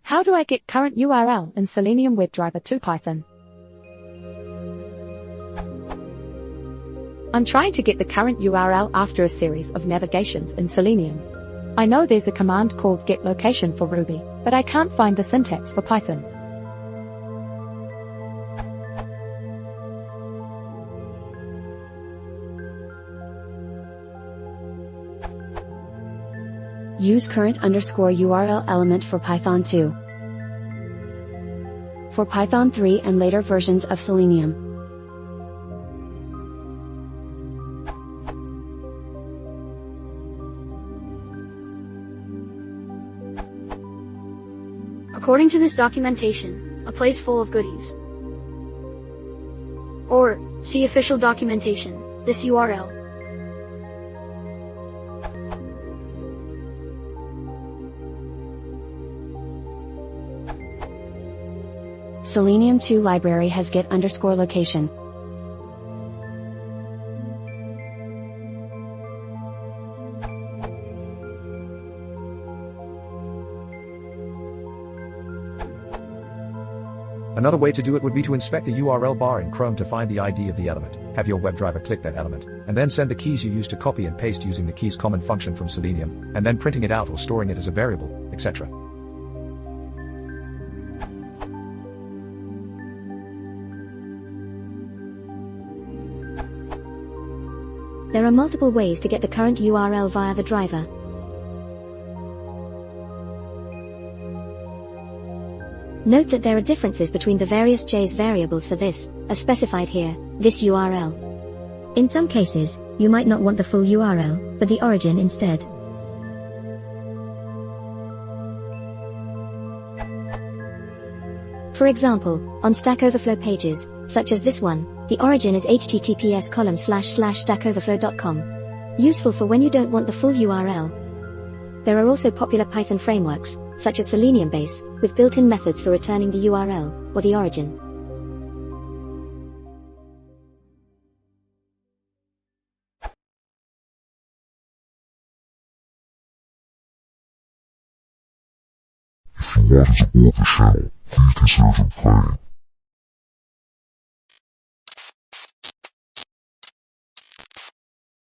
How do I get current URL in Selenium Webdriver to Python? I'm trying to get the current URL after a series of navigations in Selenium. I know there's a command called getLocation for Ruby, but I can't find the syntax for Python. Use current_URL element for Python 2. For Python 3 and later versions of Selenium. According to this documentation, a place full of goodies. Or, see official documentation, this URL. Selenium 2 library has get_location. Another way to do it would be to inspect the URL bar in Chrome to find the ID of the element, have your WebDriver click that element, and then send the keys you used to copy and paste using the keys common function from Selenium, and then printing it out or storing it as a variable, etc. There are multiple ways to get the current URL via the driver. Note that there are differences between the various JS variables for this, as specified here, this URL. In some cases, you might not want the full URL, but the origin instead. For example, on Stack Overflow pages, such as this one, the origin is https://stackoverflow.com. Useful for when you don't want the full URL. There are also popular Python frameworks, such as Selenium Base, with built-in methods for returning the URL, or the origin. If you want to support the channel, please consider subscribing.